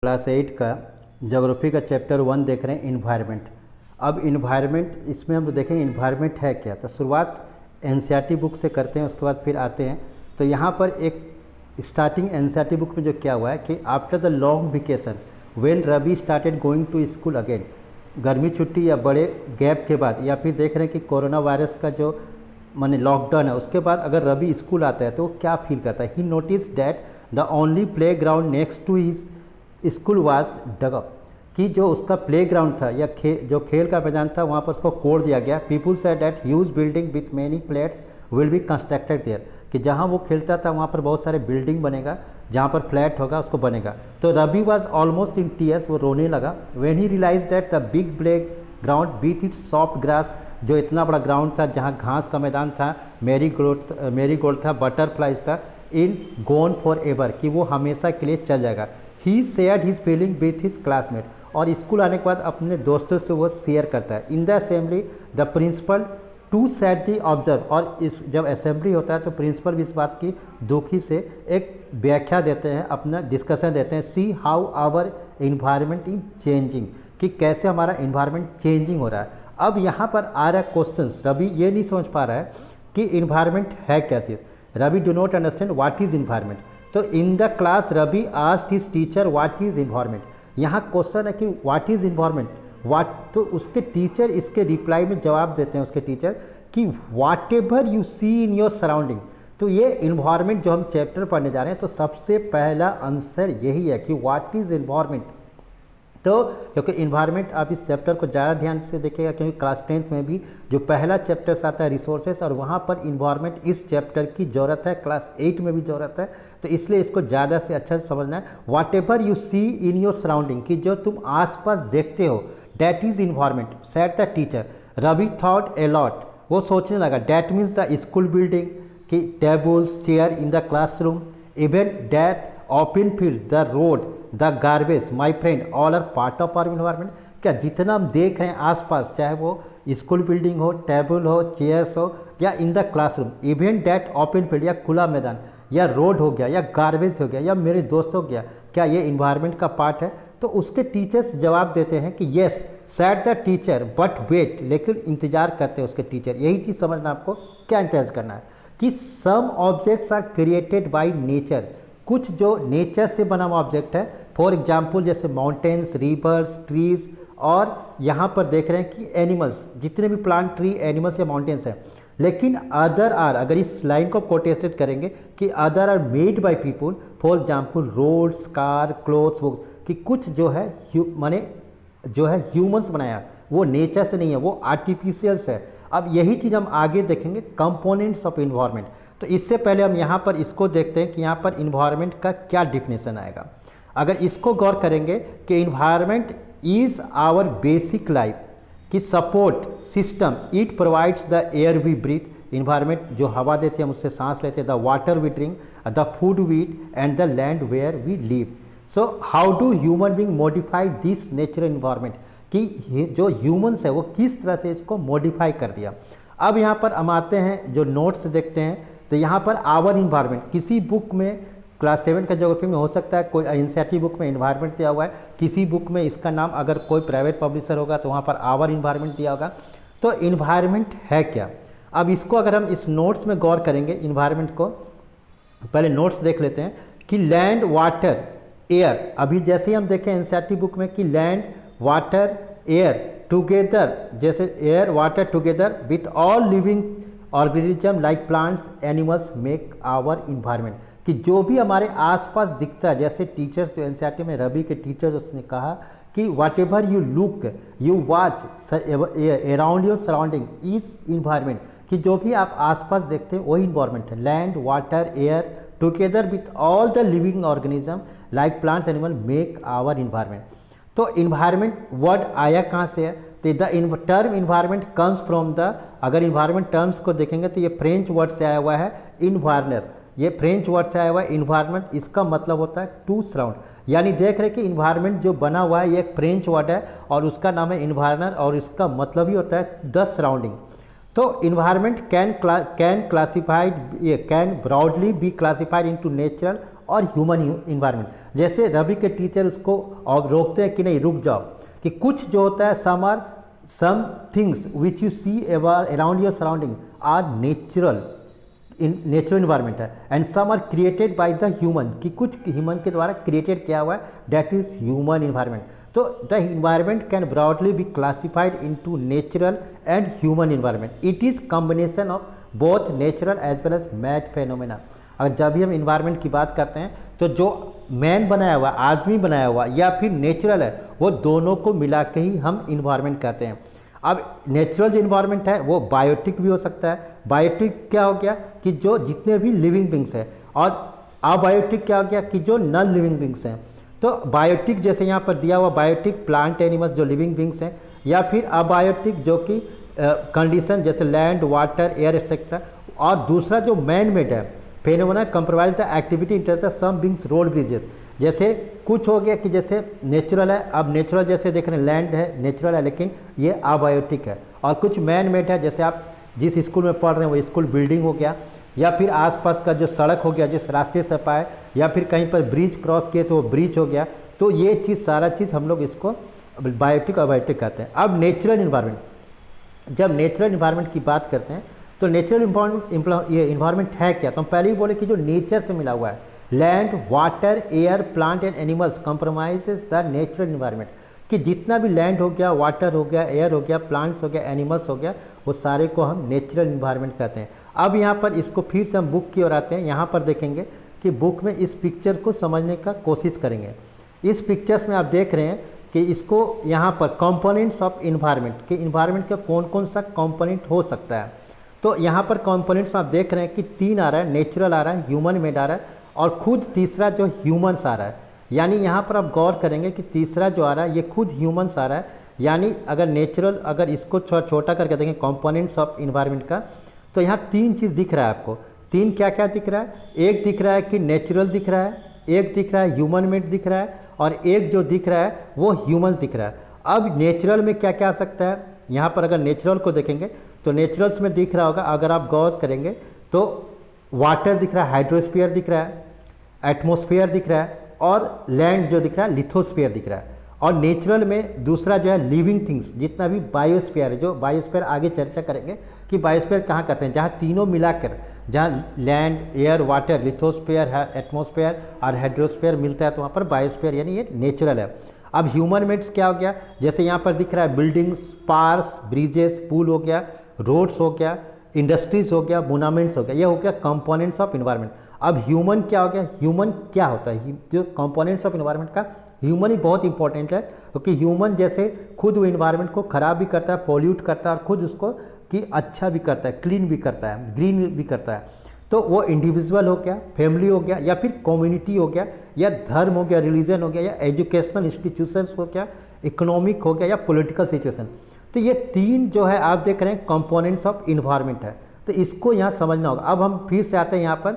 Class 8 का geography का chapter 1 देख रहे हैं इन्वायरमेंट। अब इन्वायरमेंट इसमें हम देखेंगे इन्वायरमेंट है क्या। तो शुरुआत एनसीईआरटी बुक से करते हैं, उसके बाद फिर आते हैं। तो यहाँ पर एक स्टार्टिंग एनसीईआरटी बुक में जो क्या हुआ है कि after the long vacation when Ravi started going to school again, गर्मी छुट्टी या बड़े गैप के बाद, या फिर देख रहे हैं कि कोरोना वायरस का जो माने लॉकडाउन है उसके बाद अगर रवि स्कूल आता है तो वो क्या फील करता है। He notice that the only play ground next to his school was dug up, कि जो उसका प्ले ग्राउंड था या जो खेल का मैदान था वहाँ पर उसको कोड़ दिया गया। People said that huge building with many flats will be constructed there, कि जहाँ वो खेलता था वहाँ पर बहुत सारे बिल्डिंग बनेगा, जहाँ पर फ्लैट होगा उसको बनेगा। तो Ravi was almost in tears, वो रोने लगा। When he realise that the big playground with its soft grass, जो इतना बड़ा ग्राउंड था जहाँ घास का मैदान था, मेरी गोल्ड था, बटरफ्लाइज था, इन गोन फॉर एवर, कि वो हमेशा के लिए चल जाएगा। He shared his feeling with his classmate, और स्कूल आने के बाद अपने दोस्तों से वो शेयर करता है। In the assembly the principal to sadly observe, और इस जब असेंबली होता है तो प्रिंसिपल भी इस बात की दुखी से एक व्याख्या देते हैं, अपना डिस्कशन देते हैं। See how our environment is changing, कि कैसे हमारा इन्वायरमेंट चेंजिंग हो रहा है। अब यहाँ पर आ रहा है क्वेश्चन, रवि ये नहीं समझ पा रहा है कि इन्वायरमेंट है क्या चीज़। Ravi do not understand what is environment. तो in the class Ravi asked his teacher what is environment. यहाँ क्वेश्चन है कि व्हाट इज इन्वायरमेंट, व्हाट, तो उसके टीचर इसके रिप्लाई में जवाब देते हैं उसके टीचर कि whatever you see in your surrounding. तो ये इन्वायरमेंट जो हम चैप्टर पढ़ने जा रहे हैं तो सबसे पहला आंसर यही है कि व्हाट इज इन्वायरमेंट। तो क्योंकि इन्वायरमेंट आप इस चैप्टर को ज़्यादा ध्यान से देखिएगा, क्योंकि क्लास 10th में भी जो पहला चैप्टर आता है रिसोर्सेस, और वहाँ पर इन्वायरमेंट इस चैप्टर की ज़रूरत है, क्लास 8 में भी ज़रूरत है। तो इसलिए इसको ज़्यादा से अच्छा से समझना है। Whatever you see in your surrounding, कि जो तुम आसपास देखते हो, that is environment, said the teacher. Ravi thought a lot, वो सोचने लगा। That means the school building, कि tables chair in the classroom, even that open field, the road, the garbage, my friend, all are part of our environment. क्या जितना हम देख रहे हैं आसपास, चाहे वो स्कूल बिल्डिंग हो, टेबल हो, चेयर्स हो, या इन the classroom, even that open field, या खुला मैदान, या रोड हो गया, या गार्बेज हो गया, या मेरे दोस्त हो गया, क्या ये इन्वायरमेंट का पार्ट है। तो उसके टीचर्स जवाब देते हैं कि yes, said the teacher, but wait, लेकिन इंतजार करते हैं उसके टीचर। यही चीज़ समझना आपको, क्या इंतजार करना है कि some objects are created by nature, कुछ जो नेचर से बना हुआ ऑब्जेक्ट है, फॉर एग्जाम्पल जैसे माउंटेन्स, रिवर्स, ट्रीज, और यहाँ पर देख रहे हैं कि एनिमल्स, जितने भी प्लांट, ट्री, एनिमल्स या माउंटेन्स हैं। लेकिन अदर आर, अगर इस लाइन को कोटेस्टेड करेंगे कि other are made by people, for example roads, car, clothes, books, कि कुछ जो है माने जो है ह्यूमंस बनाया, वो नेचर से नहीं है, वो आर्टिफिशियल्स है। अब यही चीज़ हम आगे देखेंगे, कंपोनेंट्स ऑफ इन्वायरमेंट। तो इससे पहले हम यहाँ पर इसको देखते हैं कि यहाँ पर इन्वायरमेंट का क्या डिफिनेशन आएगा। अगर इसको गौर करेंगे कि environment is our basic life, कि support system, it provides the air we breathe, environment जो हवा देते हैं हम उससे सांस लेते हैं, the water we drink, the food we eat, and the land where we live. So how do human being modify this natural environment, कि जो ह्यूमन्स है वो किस तरह से इसको मॉडिफाई कर दिया। अब यहाँ पर हम आते हैं जो नोट्स देखते हैं। तो यहाँ पर आवर इन्वायरमेंट, किसी बुक में क्लास 7 का ज्योग्राफी में हो सकता है कोई एनसीईआरटी बुक में इन्वायरमेंट दिया हुआ है, किसी बुक में इसका नाम अगर कोई प्राइवेट पब्लिशर होगा तो वहाँ पर आवर इन्वायरमेंट दिया होगा। तो इन्वायरमेंट है क्या, अब इसको अगर हम इस नोट्स में गौर करेंगे, इन्वायरमेंट को पहले नोट्स देख लेते हैं कि लैंड, वाटर, एयर। अभी जैसे ही हम देखें एनसीईआरटी बुक में कि लैंड, वाटर, एयर टुगेदर, जैसे air water together with all living organism like plants, animals make our environment, कि जो भी हमारे आसपास दिखता है, जैसे टीचर्स जो एनसीईआरटी में रवि के टीचर्स उसने कहा कि whatever you look, you watch around your surrounding is environment, कि जो भी आप आसपास देखते हैं वही इन्वायरमेंट है। Land, water, air together with all the living organism like plants, animal make our environment. तो इन्वायरमेंट वर्ड आया कहाँ से है, तो the term environment comes from the, अगर इन्वायरमेंट टर्म्स को देखेंगे तो ये फ्रेंच वर्ड से आया हुआ है इन्वायरनर, ये फ्रेंच वर्ड से आया हुआ है इन्वायरमेंट, इसका मतलब होता है टू सराउंड। यानी देख रहे कि इन्वायरमेंट जो बना हुआ है ये एक फ्रेंच वर्ड है और उसका नाम है इन्वायरनर, और इसका मतलब ही होता है द सराउंडिंग। तो environment can broadly be classified into natural और ह्यूमन इन्वायरमेंट। जैसे रवि के टीचर उसको रोकते हैं कि नहीं रुक जाओ, कि कुछ जो होता है some things which you see around your surrounding are natural environment है, and some are created by the human, कि कुछ ह्यूमन के द्वारा क्रिएटेड किया हुआ है, दैट इज ह्यूमन इन्वायरमेंट। तो the environment can broadly be classified into natural and human environment. It is combination of both natural as well as made phenomena. अगर जब भी हम इन्वायरमेंट की बात करते हैं तो जो मैन बनाया हुआ, आदमी बनाया हुआ या फिर नेचुरल है, वो दोनों को मिला के ही हम इन्वायरमेंट कहते हैं। अब नेचुरल जो इन्वायरमेंट है वो बायोटिक भी हो सकता है। बायोटिक क्या हो गया कि जो जितने भी लिविंग बींग्स हैं, और अबायोटिक क्या हो गया कि जो नॉन लिविंग बींग्स हैं। तो बायोटिक जैसे यहाँ पर दिया हुआ बायोटिक प्लांट एनिमल्स जो लिविंग बींग्स हैं, या फिर अबायोटिक जो कि कंडीशन जैसे लैंड, वाटर, एयर एक्सेट्रा। और दूसरा जो मैन मेड है phenomena compromise the activity interest some beings road bridges. जैसे कुछ हो गया कि जैसे नेचुरल है, अब नेचुरल जैसे देख रहे हैं लैंड है नेचुरल है, लेकिन ये अबायोटिक है। और कुछ मैन मेड है, जैसे आप जिस स्कूल में पढ़ रहे हैं वो स्कूल बिल्डिंग हो गया, या फिर आसपास का जो सड़क हो गया जिस रास्ते से पाए, या फिर कहीं पर ब्रिज क्रॉस किए तो वो ब्रिज हो गया। तो ये चीज़ सारा चीज़ हम लोग इसको बायोटिक अबायोटिक कहते हैं। अब नेचुरल इन्वायरमेंट, जब नेचुरल इन्वायरमेंट की बात करते हैं तो नेचुरल इन्वायरमेंट है क्या, तो हम पहले ही बोले कि जो नेचर से मिला हुआ है, land, water, air, plant and animals compromises the natural environment. कि जितना भी लैंड हो गया, वाटर हो गया, एयर हो गया, प्लांट्स हो गया, एनिमल्स हो गया, वो सारे को हम नेचुरल इन्वायरमेंट कहते हैं। अब यहाँ पर इसको फिर से हम बुक की ओर आते हैं। यहाँ पर देखेंगे कि बुक में इस पिक्चर को समझने का कोशिश करेंगे। इस पिक्चर्स में आप देख रहे हैं कि इसको यहाँ पर कंपोनेंट्स ऑफ इन्वायरमेंट, कि इन्वायरमेंट का कौन कौन सा कंपोनेंट हो सकता है। तो यहाँ पर कंपोनेंट्स में आप देख रहे हैं कि 3 आ रहा है, नेचुरल आ रहा है, ह्यूमन मेड आ रहा है, और खुद तीसरा जो ह्यूमन्स आ रहा है। यानी यहाँ पर आप गौर करेंगे कि तीसरा जो आ रहा है ये खुद ह्यूमन्स आ रहा है। यानी अगर नेचुरल, अगर इसको छोटा करके देखें कंपोनेंट्स ऑफ इन्वायरमेंट का, तो यहाँ 3 चीज़ दिख रहा है आपको। 3 क्या क्या दिख रहा है? एक दिख रहा है कि नेचुरल दिख रहा है, एक दिख रहा है ह्यूमन मेड दिख रहा है, और एक जो दिख रहा है वो ह्यूमन्स दिख रहा है। अब नेचुरल में क्या क्या आ सकता है? यहाँ पर अगर नेचुरल को देखेंगे तो नेचुरल्स में दिख रहा होगा, अगर आप गौर करेंगे तो वाटर दिख रहा है, हाइड्रोस्फीयर दिख रहा है, एटमॉस्फेयर दिख रहा है, और लैंड जो दिख रहा है लिथोस्फीयर दिख रहा है। और नेचुरल में दूसरा जो है लिविंग थिंग्स, जितना भी बायोस्फीयर है, जो बायोस्फीयर आगे चर्चा करेंगे कि बायोस्फीयर कहाँ कहते हैं, जहाँ तीनों मिलाकर, जहाँ land, air, water, lithosphere, atmosphere और हाइड्रोस्फीयर मिलता है, तो वहाँ पर बायोस्फीयर, यानी ये नेचुरल है। अब ह्यूमन मेड्स क्या हो गया? जैसे यहाँ पर दिख रहा है बिल्डिंग्स, पार्क्स, ब्रिजेस, पुल हो गया, रोड्स हो गया, इंडस्ट्रीज हो गया, मोनामेंट्स हो गया, ये हो गया कंपोनेंट्स ऑफ इन्वायरमेंट। अब ह्यूमन क्या हो गया? ह्यूमन क्या होता है? जो कंपोनेंट्स ऑफ इन्वायरमेंट का ह्यूमन ही बहुत इंपॉर्टेंट है, क्योंकि ह्यूमन जैसे खुद वो इन्वायरमेंट को खराब भी करता है, पॉल्यूट करता है, और खुद उसको कि अच्छा भी करता है, क्लीन भी करता है, ग्रीन भी करता है। तो वो इंडिविजुअल हो गया, फैमिली हो गया, या फिर कम्युनिटी हो गया, या धर्म हो गया, रिलीजन हो गया, या एजुकेशनल इंस्टीट्यूशंस हो गया, इकोनॉमिक हो गया, या पॉलिटिकल सिचुएशन। तो ये 3 जो है आप देख रहे हैं कंपोनेंट्स ऑफ इन्वायरमेंट है। तो इसको यहाँ समझना होगा। अब हम फिर से आते हैं यहाँ पर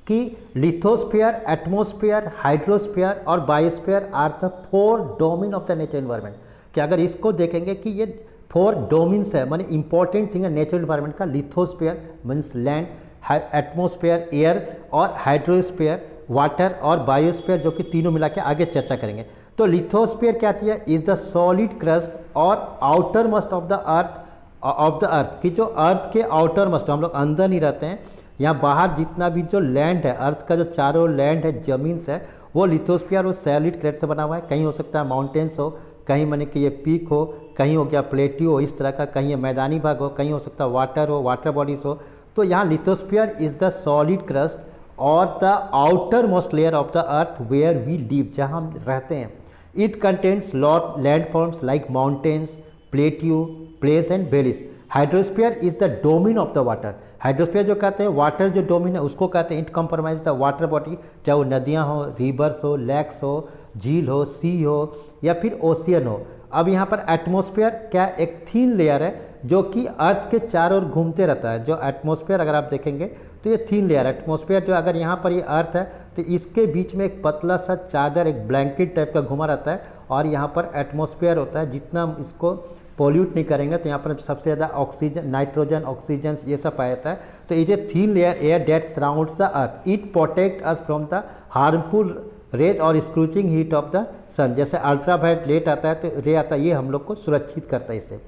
कि लिथोस्फीयर, एटमॉस्फेयर, हाइड्रोस्फीयर और biosphere are the 4 domain of the nature environment. कि अगर इसको देखेंगे कि ये 4 डोमेन्स है, माने इंपॉर्टेंट थिंग है नेचर इन्वायरमेंट का। Lithosphere means land, atmosphere air, और हाइड्रोस्फीयर वाटर, और बायोस्फीयर जो कि तीनों मिला के आगे चर्चा करेंगे। तो लिथोस्फीयर क्या है? इज द सॉलिड क्रस्ट और आउटर मस्ट ऑफ द अर्थ, कि जो अर्थ के आउटर मस्ट, हम लोग अंदर नहीं रहते हैं, यहाँ बाहर जितना भी जो लैंड है, अर्थ का जो चारों लैंड है, जमीन से, वो लिथोस्फीयर और सॉलिड क्रस्ट से बना हुआ है। कहीं हो सकता है माउंटेन्स हो, कहीं माने कि ये पीक हो, कहीं हो गया प्लेट्यू हो इस तरह का, कहीं ये मैदानी भाग हो, कहीं हो सकता है वाटर हो, वाटर बॉडीज हो। तो यहाँ lithosphere is the solid crust और the outer most layer of the earth where we live, जहाँ हम रहते हैं। It contains landforms like mountains, plateau, plains and valleys. Hydrosphere is the domain of the water. Hydrosphere जो कहते हैं water जो domain है उसको कहते हैं। It compromise the water body, चाहे वो नदियाँ हो, रिवर्स हो, लेक्स हो, झील हो, सी हो, या फिर ओशियन हो। अब यहाँ पर एटमॉस्फेयर क्या, एक थीन लेयर है जो कि अर्थ के चारों ओर घूमते रहता है। जो एटमॉस्फेयर अगर आप देखेंगे तो ये थीन लेयर एटमॉस्फेयर, जो अगर यहाँ पर ये अर्थ है तो इसके बीच में एक पतला सा चादर, एक ब्लैंकेट टाइप का घुमा रहता है, और यहाँ पर एटमॉस्फेयर होता है। जितना इसको पोल्यूट नहीं करेंगे तो यहाँ पर सबसे ज़्यादा ऑक्सीजन, नाइट्रोजन, ऑक्सीजन ये सब पाया जाता है। तो is a thin layer air that surrounds the earth, it protect us from the harmful rays और scorching heat of the sun. जैसे अल्ट्रावायलेट आता है तो रे आता है, ये हम लोग को सुरक्षित करता है इससे।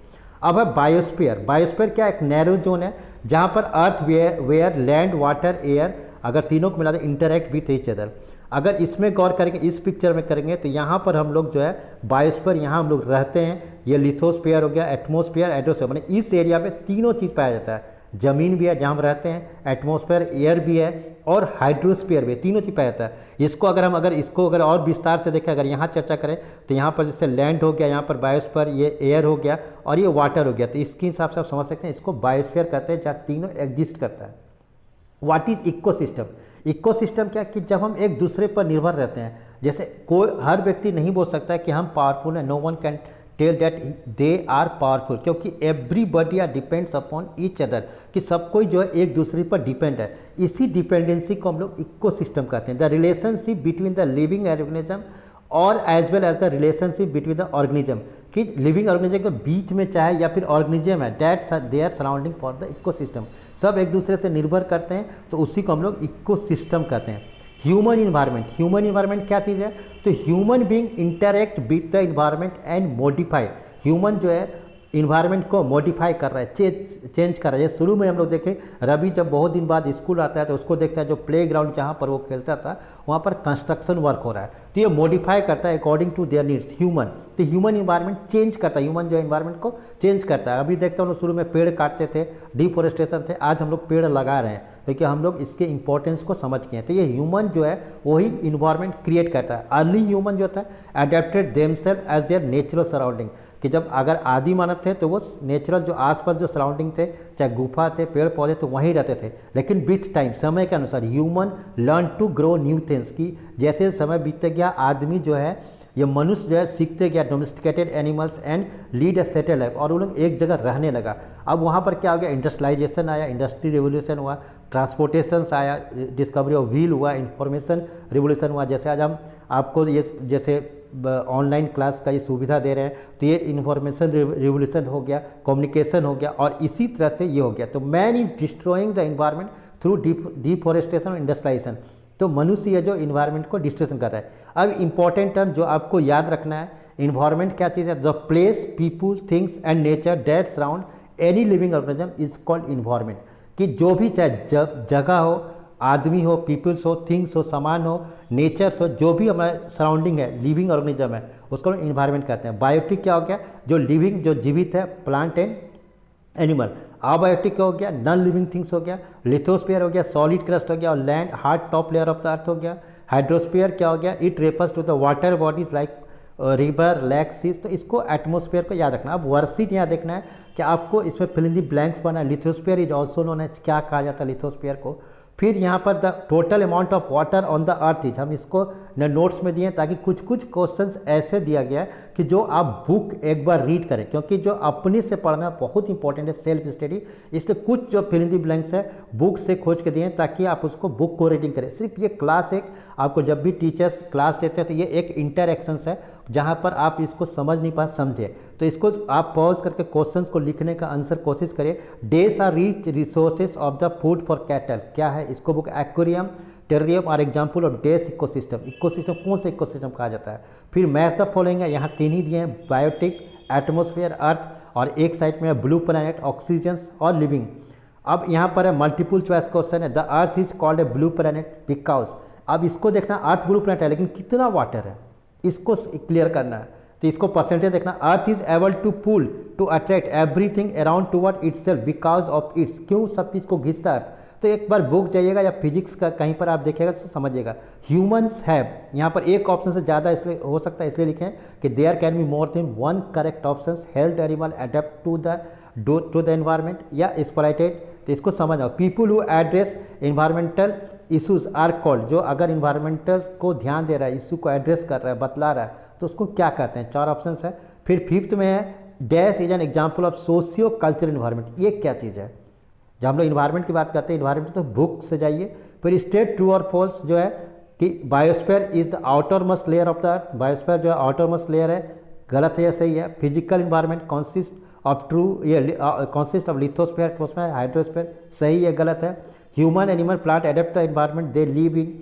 अब है बायोस्फीयर। बायोस्फीयर क्या, एक नैरो जोन है जहाँ पर अर्थ वेयर लैंड वाटर एयर अगर तीनों को मिला they interact with each other. अगर इसमें गौर करेंगे, इस पिक्चर में करेंगे तो यहाँ पर हम लोग जो है बायोस्फीयर, यहाँ हम लोग रहते हैं, ये लिथोस्फीयर हो गया, एटमोस्फीयर, एड्रोस्फीयर, मैंने इस एरिया में तीनों चीज़ पाया जाता है। ज़मीन भी है जहाँ हम रहते हैं, एटमोस्फेयर एयर भी है और हाइड्रोस्फीयर भी है, तीनों चीज़ पाया जाता है। इसको अगर और विस्तार से देखें, अगर यहाँ चर्चा करें तो यहाँ पर जैसे लैंड हो गया, यहाँ पर बायोस्फीयर, ये एयर हो गया और ये वाटर हो गया। तो इसके हिसाब से आप समझ सकते हैं इसको बायोस्फीयर कहते हैं जहाँ तीनों एग्जिस्ट करता है। What is ecosystem? इकोसिस्टम क्या कि जब हम एक दूसरे पर निर्भर रहते हैं, जैसे कोई हर व्यक्ति नहीं बोल सकता है कि हम पावरफुल हैं, no one can tell that they are powerful, क्योंकि everybody are depends upon each other, कि सब कोई जो है एक दूसरे पर डिपेंड है। इसी डिपेंडेंसी को हम लोग इकोसिस्टम कहते हैं। The relationship between the living organism और as well as the relationship between the organism, कि लिविंग ऑर्गेनिज्म के बीच में चाहे या फिर ऑर्गेनिज्म है, that they are surrounding for the ecosystem, सब एक दूसरे से निर्भर करते हैं, तो उसी को हम लोग इकोसिस्टम कहते हैं। ह्यूमन इन्वायरमेंट, ह्यूमन इन्वायरमेंट क्या चीज़ है? तो human being interact with the environment and modify, human जो है इन्वायरमेंट को मॉडिफाई कर रहा है, चेंज कर रहा है। शुरू में हम लोग देखें, रवि जब बहुत दिन बाद स्कूल आता है तो उसको देखता है जो प्ले ग्राउंड जहाँ पर वो खेलता था वहाँ पर कंस्ट्रक्शन वर्क हो रहा है, तो ये मॉडिफाई करता है according to their needs human. तो ह्यूमन इन्वायरमेंट चेंज करता है, ह्यूमन जो है इन्वायरमेंट को चेंज करता है। अभी देखते हैं हम लोग शुरू में पेड़ काटते थे, डिफोरेस्टेशन थे, आज हम लोग पेड़ लगा रहे हैं क्योंकि हम लोग इसके इंपॉर्टेंस को समझ गए हैं। तो ये ह्यूमन जो है वही इन्वायरमेंट क्रिएट करता है। अर्ली ह्यूमन जो होता है adapted themselves as their natural surrounding, कि जब अगर आदि मानव थे तो वो नेचुरल जो आसपास जो सराउंडिंग थे, चाहे गुफा थे, पेड़ पौधे, तो वहीं रहते थे। लेकिन विथ टाइम, समय के अनुसार human learn to grow new things, की जैसे समय बीतते गया आदमी जो है, ये मनुष्य जो है सीखते गया domesticated animals and lead a settle life, और वो लोग एक जगह रहने लगा। अब वहाँ पर क्या हो गया, इंडस्ट्रियलाइजेशन आया, इंडस्ट्री रेवोल्यूशन हुआ, ट्रांसपोर्टेशन आया, डिस्कवरी ऑफ व्हील हुआ, इंफॉर्मेशन रिवोल्यूशन हुआ। जैसे आज हम आपको ये जैसे ऑनलाइन क्लास का ये सुविधा दे रहे हैं, तो ये इन्फॉर्मेशन रिवोल्यूशन हो गया, कम्युनिकेशन हो गया, और इसी तरह से ये हो गया। तो man is destroying the environment through deforestation और इंडस्ट्रियलाइजेशन, तो मनुष्य है जो इन्वायरमेंट को डिस्ट्रॉय कर रहा है। अब इंपॉर्टेंट टर्म जो आपको याद रखना है, इन्वायरमेंट क्या चीज़ है? The place, people, things and nature that surround any living organism is called environment, कि जो भी चाहे जगह हो, आदमी हो, पीपल्स हो, थिंग्स हो, सामान हो, नेचर्स हो, जो भी हमारा सराउंडिंग है, लिविंग ऑर्गेनिज्म है, उसको हम इन्वायरमेंट कहते हैं। बायोटिक क्या हो गया? जो लिविंग, जो जीवित है, प्लांट एंड एनिमल। अबायोटिक क्या हो गया? नॉन लिविंग थिंग्स हो गया। लिथोस्फीयर हो गया, सॉलिड क्रस्ट हो गया, और land hard top layer of the earth हो गया। हाइड्रोस्फीयर क्या हो गया? It refers to the water bodies like river, lake, seas. तो इसको एटमोस्फेयर को याद रखना। अब वर्सिट यहाँ देखना है कि आपको इसमें फिल इन द ब्लैंक्स बना। Lithosphere is also known as, क्या कहा जाता है लिथोस्फीयर को? फिर यहाँ पर the total amount of water on the earth is, हम इसको नोट्स में दिए ताकि कुछ कुछ क्वेश्चंस ऐसे दिया गया है कि जो आप बुक एक बार रीड करें, क्योंकि जो अपने से पढ़ना बहुत इंपॉर्टेंट है, सेल्फ स्टडी। इसलिए कुछ जो फिल इन द ब्लैंक्स है बुक से खोज के दिए ताकि आप उसको बुक को रीडिंग करें। सिर्फ ये क्लास एक, आपको जब भी टीचर्स क्लास देते हैं तो ये एक इंटरैक्शंस है जहाँ पर आप इसको समझ नहीं पा समझे, तो इसको आप पॉज करके क्वेश्चंस को लिखने का आंसर कोशिश करें। These are rich resources of the food for cattle, क्या है इसको? Book aquarium, terrarium are example of these ecosystem. Ecosystem कौन से इकोसिस्टम कहा जाता है? फिर मैच द फॉलोइंग है, यहाँ तीन ही दिए हैं, बायोटिक, एटमोस्फेयर, अर्थ, और एक साइड में है ब्लू प्लैनेट, ऑक्सीजन और लिविंग। अब यहाँ पर है मल्टीपल चॉइस क्वेश्चन है, the earth is called a blue planet because. अब इसको देखना, अर्थ ब्लू प्लैनेट है लेकिन कितना वाटर है, इसको क्लियर करना है। तो इसको परसेंटेज देखना, earth is able to pull to attract everything around toward itself because of its, क्यों सब चीज़ को घिसता अर्थ? तो एक बार बुक जाइएगा या फिजिक्स का कहीं पर आप देखिएगा तो समझिएगा। ह्यूमंस हैव, यहाँ पर एक ऑप्शन से ज़्यादा इसलिए हो सकता है, इसलिए लिखें कि there can be more than one correct option. Health animal adapt to the environment या एक्सप्लॉइटेड, तो इसको समझ आओ। People who address environmental issues are called, जो अगर इन्वायरमेंटल को ध्यान दे रहा है, इशू को एड्रेस कर रहा है, बतला रहा है, तो उसको क्या कहते हैं? चार ऑप्शन है। फिर फिफ्थ में है dash is an example of socio cultural environment, ये क्या चीज़ है? जब हम लोग इन्वायरमेंट की बात करते हैं, इन्वायरमेंट तो बुक से जाइए। फिर स्टेट ट्रू और फॉल्स जो है कि biosphere is the outer most layer of the earth, biosphere जो है आउटर मोस्ट लेयर है, गलत है या सही है? Physical environment consist of true, ये consist of lithosphere, troposphere, hydrosphere, सही है गलत है? Human animal plant adapt the environment they live in.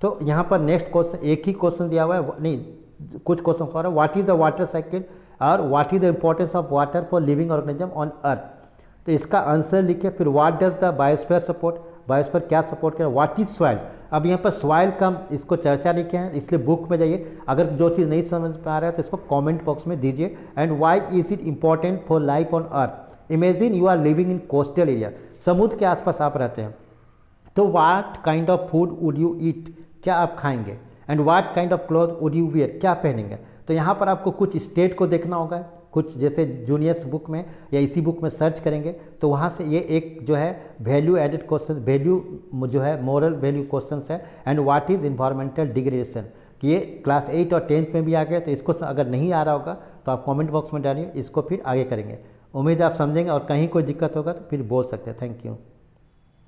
तो यहाँ पर नेक्स्ट क्वेश्चन, एक ही क्वेश्चन दिया हुआ है, नहीं कुछ question for what is the water cycle और what is the importance of water for living organism on earth. तो इसका आंसर लिखे। फिर what does the biosphere support, biosphere क्या सपोर्ट करे? What is soil. अब यहाँ पर सॉइल का इसको चर्चा नहीं किया है, इसलिए बुक में जाइए। अगर जो चीज़ नहीं समझ में आ रहा है तो इसको कमेंट बॉक्स में दीजिए। And why is it important for life on earth. Imagine you are living in coastal area, समुद्र के आसपास आप रहते हैं, तो what kind of food would you eat, क्या आप खाएंगे? And what kind of cloth would you wear, क्या पहनेंगे? तो यहाँ पर आपको कुछ स्टेट को देखना होगा, कुछ जैसे जूनियर्स बुक में या इसी बुक में सर्च करेंगे तो वहाँ से ये एक जो है वैल्यू एडेड क्वेश्चन, वैल्यू जो है मोरल वैल्यू क्वेश्चंस है। And what is environmental degradation, कि ये क्लास 8 और 10th में भी आ गया। तो इसको अगर नहीं आ रहा होगा तो आप कमेंट बॉक्स में डालिए, इसको फिर आगे करेंगे। उम्मीद आप समझेंगे, और कहीं कोई दिक्कत होगा तो फिर बोल सकते हैं। Thank you.